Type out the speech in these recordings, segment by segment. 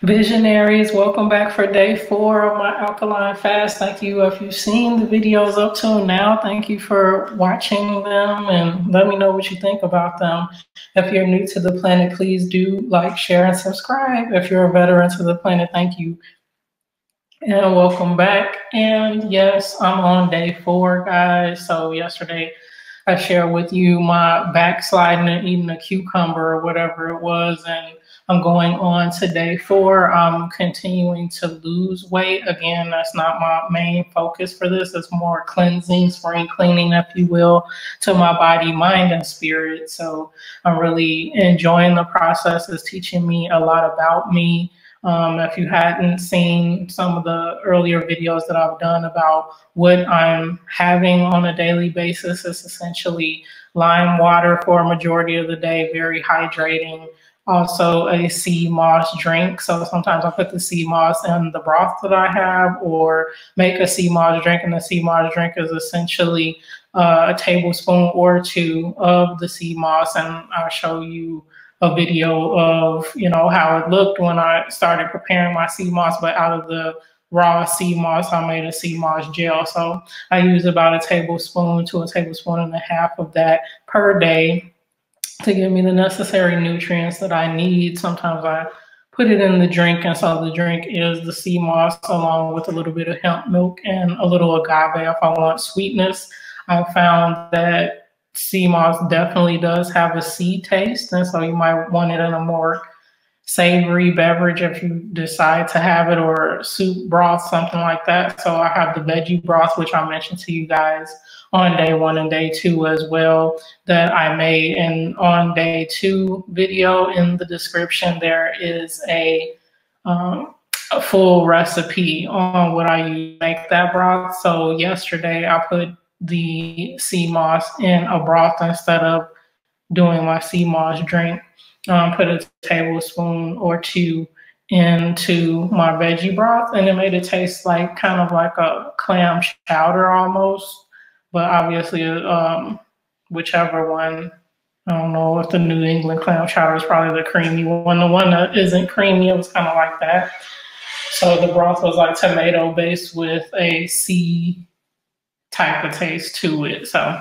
Visionaries, welcome back for day 4 of my alkaline fast. Thank you if you've seen the videos up till now. Thank you for watching them and let me know what you think about them. If you're new to the planet, please do like, share, and subscribe. If you're a veteran to the planet, thank you and welcome back. And yes, I'm on day 4, guys. So yesterday I shared with you my backsliding and eating a cucumber or whatever it was, and I'm going on to day 4. I'm continuing to lose weight. Again, that's not my main focus for this. It's more cleansing, spring cleaning, if you will, to my body, mind, and spirit. So I'm really enjoying the process. It's teaching me a lot about me. If you hadn't seen some of the earlier videos that I've done about what I'm having on a daily basis, it's essentially lime water for a majority of the day, very hydrating. Also a sea moss drink. So sometimes I put the sea moss in the broth that I have or make a sea moss drink. And the sea moss drink is essentially a tablespoon or 2 of the sea moss. And I'll show you a video of, how it looked when I started preparing my sea moss, but out of the raw sea moss, I made a sea moss gel. So I use about a tablespoon to a tablespoon and a half of that per day to give me the necessary nutrients that I need. Sometimes I put it in the drink, and so the drink is the sea moss along with a little bit of hemp milk and a little agave if I want sweetness. I found that sea moss definitely does have a sea taste, and so you might want it in a more savory beverage if you decide to have it, or soup broth, something like that. So I have the veggie broth, which I mentioned to you guys on day 1 and day 2 as well, that I made. And on day 2 video in the description, there is a full recipe on what I use to make that broth. So yesterday I put the sea moss in a broth instead of doing my sea moss drink. Put a tablespoon or 2 into my veggie broth, and it made it taste like kind of like a clam chowder almost. But obviously, whichever one, I don't know if the New England clam chowder is probably the creamy one. The one that isn't creamy, it was kind of like that. So the broth was like tomato based with a sea type of taste to it. So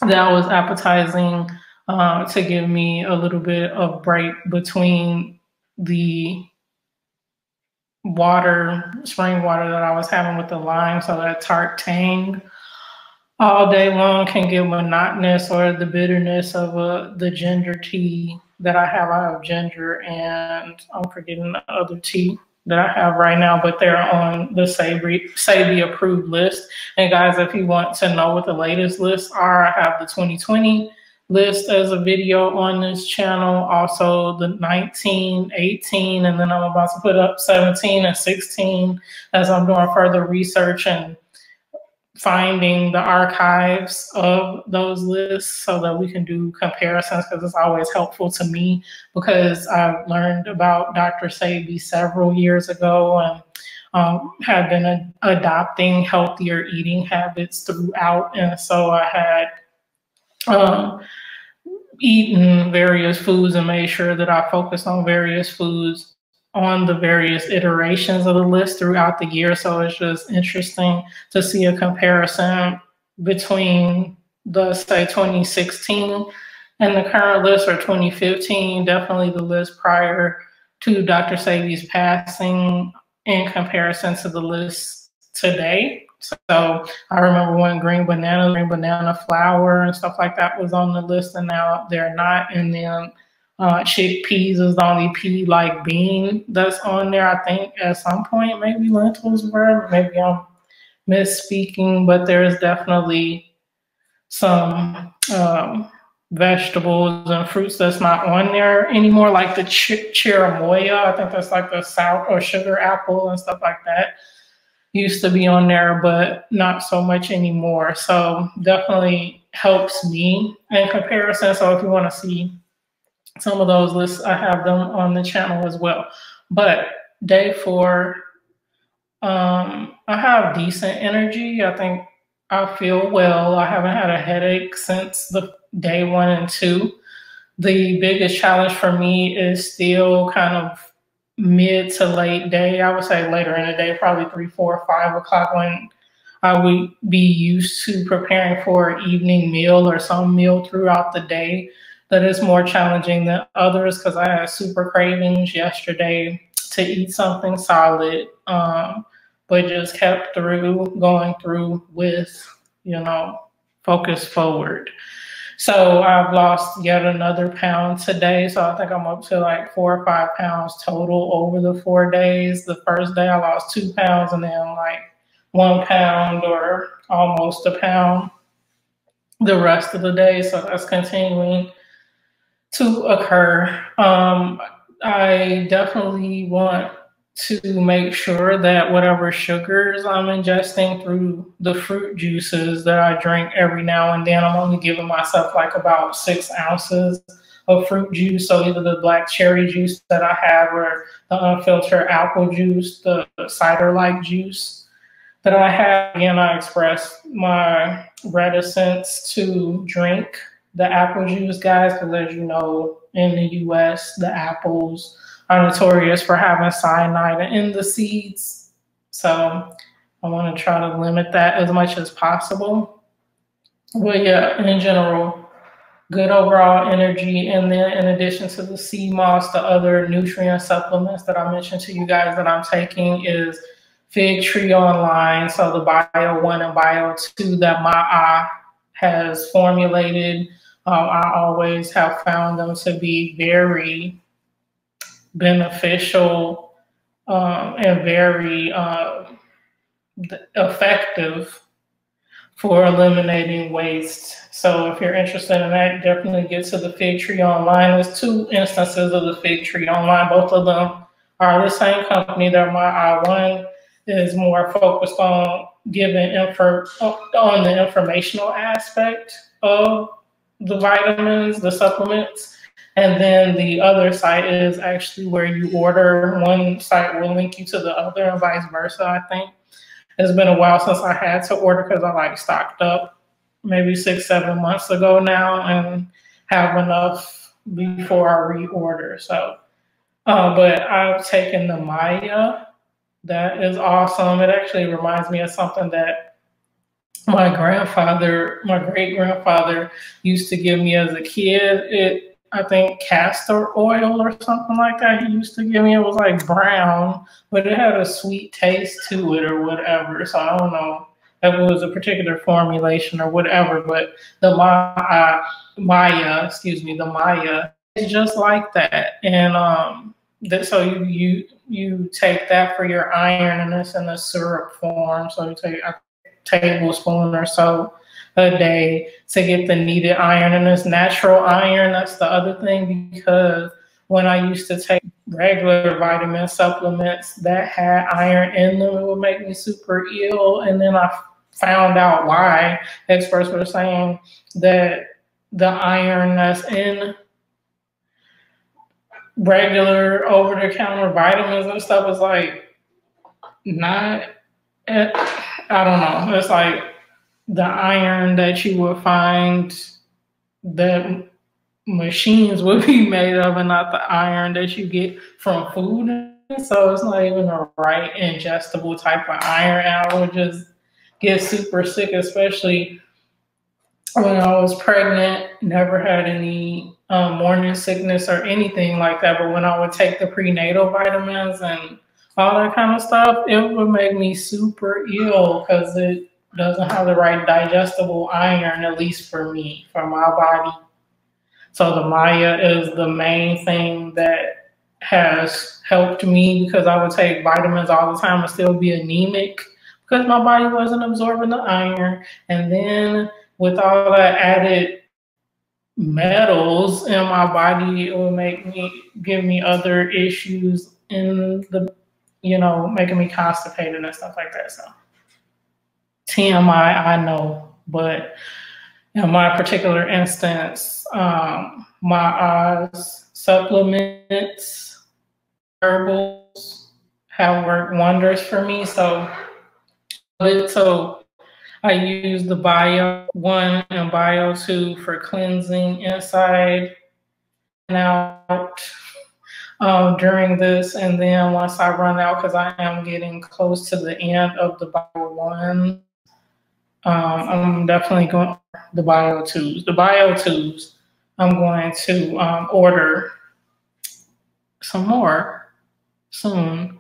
that was appetizing. To give me a little bit of break between the water, spring water that I was having with the lime. So that tart tang all day long can get monotonous, or the bitterness of the ginger tea that I have. I have ginger and I'm forgetting the other tea that I have right now, but they're on the Sebi approved list. And guys, if you want to know what the latest lists are, I have the 2020 list as a video on this channel, also the 19, 18, and then I'm about to put up 17 and 16 as I'm doing further research and finding the archives of those lists so that we can do comparisons, because it's always helpful to me, because I've learned about Dr. Sebi several years ago and have been adopting healthier eating habits throughout. And so I had eaten various foods and made sure that I focused on various foods on the various iterations of the list throughout the year. So it's just interesting to see a comparison between the, say, 2016 and the current list, or 2015, definitely the list prior to Dr. Sebi's passing in comparison to the list today. So I remember when green banana flour and stuff like that was on the list, and now they're not. And then chickpeas is the only pea-like bean that's on there. I think at some point maybe lentils were. Maybe I'm misspeaking, but there's definitely some vegetables and fruits that's not on there anymore, like the cherimoya. I think that's like the sour or sugar apple and stuff like that. Used to be on there, but not so much anymore. So definitely helps me in comparison. So if you want to see some of those lists, I have them on the channel as well. But day 4, I have decent energy. I think I feel well. I haven't had a headache since the day 1 and 2. The biggest challenge for me is still kind of mid to late day. I would say later in the day, probably 3, 4, 5 o'clock, when I would be used to preparing for an evening meal or some meal throughout the day. That is more challenging than others because I had super cravings yesterday to eat something solid, but just kept going through with, focus forward. So I've lost yet another pound today. So I think I'm up to like 4 or 5 pounds total over the 4 days. The first day I lost 2 pounds, and then like 1 pound or almost a pound the rest of the day. So that's continuing to occur. I definitely want to make sure that whatever sugars I'm ingesting through the fruit juices that I drink every now and then, I'm only giving myself like about 6 ounces of fruit juice. So either the black cherry juice that I have or the unfiltered apple juice, the cider-like juice that I have. Again, I expressed my reticence to drink the apple juice, guys, because as you know, in the US, the apples are notorious for having cyanide in the seeds. So I want to try to limit that as much as possible. But yeah, in general, good overall energy. And then in addition to the sea moss, the other nutrient supplements that I mentioned to you guys that I'm taking is Fig Tree Online. So the Bio 1 and Bio 2 that my eye has formulated. I always have found them to be very beneficial and very effective for eliminating waste. So if you're interested in that, definitely get to the Fig Tree Online. There's 2 instances of the Fig Tree Online. Both of them are the same company. That my eye one is more focused on giving on the informational aspect of the vitamins, the supplements. And then the other site is actually where you order. One site will link you to the other and vice versa, I think. It's been a while since I had to order because I like stocked up maybe 6, 7 months ago now and have enough before I reorder. So, but I've taken the Maya. That is awesome. It actually reminds me of something that my great grandfather used to give me as a kid. I think castor oil or something like that he used to give me. It was like brown, but it had a sweet taste to it or whatever. So I don't know if it was a particular formulation or whatever, but the Maya is just like that. And so you take that for your iron, and it's in a syrup form. So you take a tablespoon or so a day to get the needed iron, and it's natural iron. That's the other thing, because when I used to take regular vitamin supplements that had iron in them, it would make me super ill. And then I found out why. Experts were saying that the iron that's in regular over-the-counter vitamins and stuff is like not, I don't know. It's like the iron that you would find that machines would be made of, and not the iron that you get from food. So it's not even a right ingestible type of iron. And I would just get super sick, especially when I was pregnant. Never had any morning sickness or anything like that. But when I would take the prenatal vitamins and all that kind of stuff, it would make me super ill because it doesn't have the right digestible iron, at least for me, for my body. So the Maya is the main thing that has helped me, because I would take vitamins all the time and still be anemic because my body wasn't absorbing the iron. And then with all that added metals in my body, it would give me other issues in the, making me constipated and stuff like that. So TMI, I know, but in my particular instance, my eyes supplements, herbals have worked wonders for me. So I use the Bio 1 and Bio 2 for cleansing inside and out. during this. And then once I run out, because I am getting close to the end of the Bio 1, I'm definitely going the Bio 2s. The Bio 2s, I'm going to order some more soon.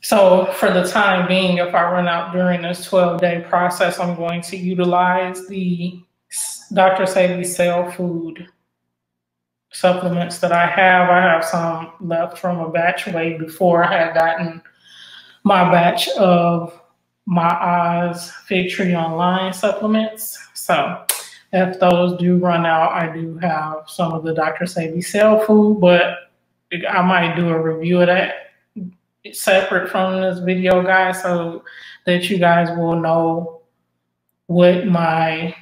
So for the time being, if I run out during this 12-day process, I'm going to utilize the Dr. Sebi Cell Food supplements that I have. I have some left from a batch way before I had gotten my batch of my Oz Fig Tree Online supplements. So if those do run out, I do have some of the Dr. Sebi Cell Food, but I might do a review of that separate from this video, guys, so that you guys will know what my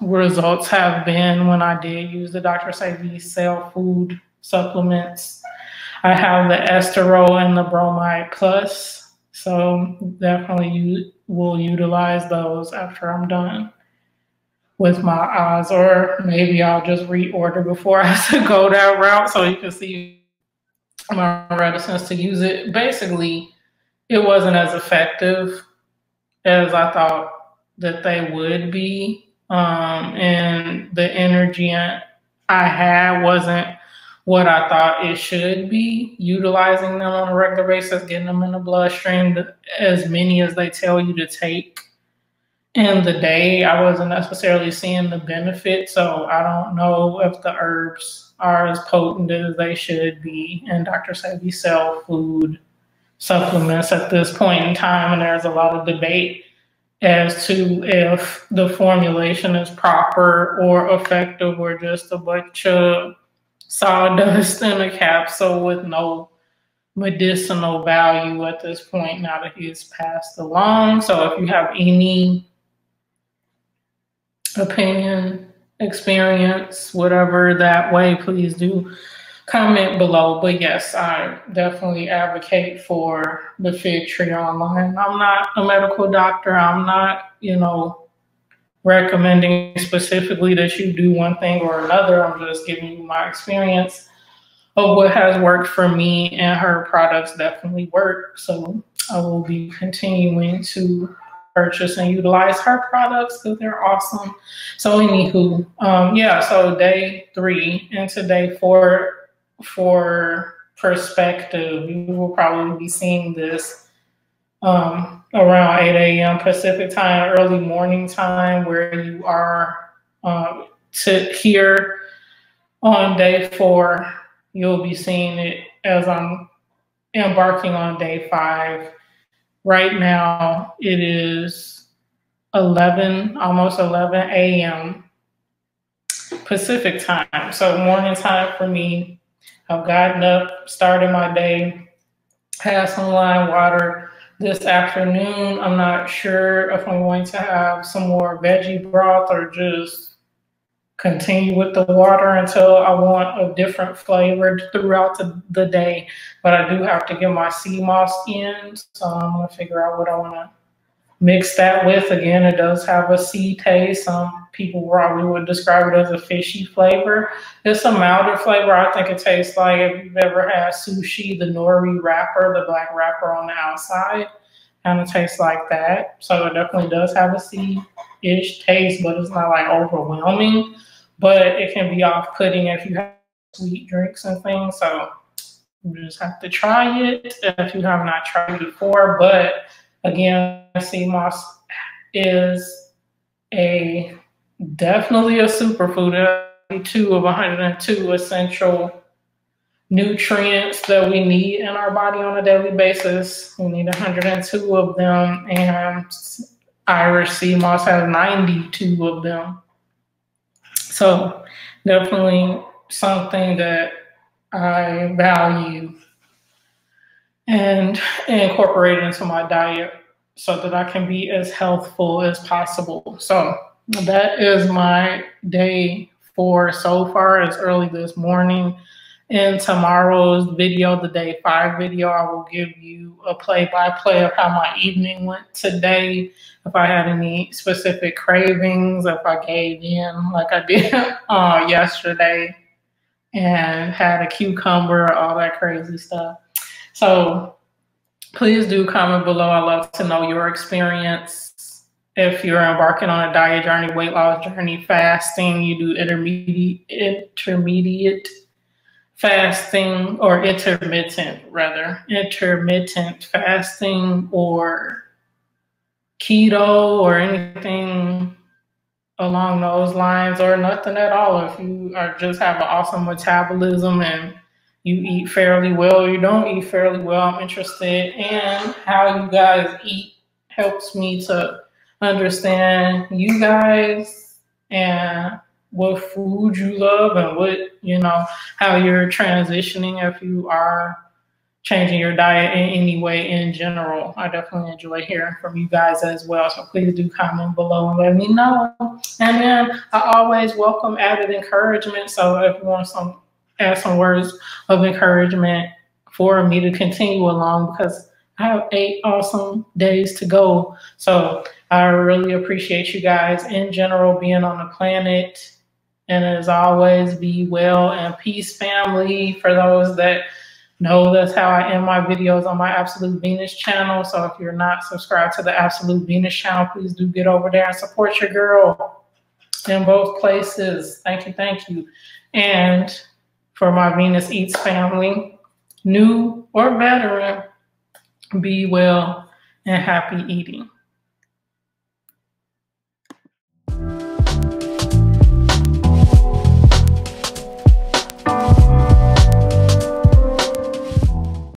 results have been when I did use the Dr. Sebi Cell Food supplements. I have the Esterol and the Bromide Plus, so definitely will utilize those after I'm done with my Oz, or maybe I'll just reorder before I have to go that route, so you can see my reticence to use it. Basically, it wasn't as effective as I thought that they would be. And the energy I had wasn't what I thought it should be. Utilizing them on a regular basis, getting them in the bloodstream, as many as they tell you to take in the day, I wasn't necessarily seeing the benefit. So I don't know if the herbs are as potent as they should be in Dr. Sebi Cell Food supplements at this point in time. And there's a lot of debate as to if the formulation is proper or effective, or just a bunch of sawdust in a capsule with no medicinal value at this point, now that he's passed along. So if you have any opinion, experience, whatever that way, please do comment below. But yes, I definitely advocate for the Fig Tree Online. I'm not a medical doctor. I'm not, recommending specifically that you do one thing or another. I'm just giving you my experience of what has worked for me, and her products definitely work. So I will be continuing to purchase and utilize her products because they're awesome. So anywho, so day 3 into day 4, for perspective, you will probably be seeing this around 8 a.m. Pacific time, early morning time, where you are here on day 4. You'll be seeing it as I'm embarking on day 5. Right now, it is almost 11 a.m. Pacific time. So morning time for me. I've gotten up, started my day, had some lime water. This afternoon, I'm not sure if I'm going to have some more veggie broth or just continue with the water until I want a different flavor throughout the day. But I do have to get my sea moss in, so I'm going to figure out what I want to mix that with. Again, it does have a sea taste. Some people probably would describe it as a fishy flavor. It's a milder flavor. I think it tastes like, if you've ever had sushi, the nori wrapper, the black wrapper on the outside, kind of tastes like that. So it definitely does have a sea-ish taste, but it's not like overwhelming. But it can be off-putting if you have sweet drinks and things. So you just have to try it if you have not tried it before. But again, sea moss is definitely a superfood. 2 of 102 essential nutrients that we need in our body on a daily basis. We need 102 of them, and Irish sea moss has 92 of them. So definitely something that I value and incorporate into my diet so that I can be as healthful as possible. So that is my day 4 so far. It's early this morning. In tomorrow's video, the day 5 video, I will give you a play-by-play of how my evening went today. If I had any specific cravings, if I gave in like I did yesterday. and had a cucumber, all that crazy stuff. So please do comment below. I'd love to know your experience. If you're embarking on a diet journey, weight loss journey, fasting, you do intermediate fasting, or intermittent fasting, or keto, or anything along those lines, or nothing at all. If you are just have an awesome metabolism and you eat fairly well, or you don't eat fairly well, I'm interested in how you guys eat. Helps me to understand you guys and what food you love, and what, how you're transitioning, if you are changing your diet in any way in general. I definitely enjoy hearing from you guys as well. So please do comment below and let me know. And then I always welcome added encouragement. So if you want add some words of encouragement for me to continue along, because I have 8 awesome days to go. So I really appreciate you guys in general being on the planet. And as always, be well and peace, family. For those that know, that's how I end my videos on my Absolute Venus channel. So if you're not subscribed to the Absolute Venus channel, please do get over there and support your girl in both places. Thank you, thank you. And for my Venus Eats family, new or veteran, be well and happy eating.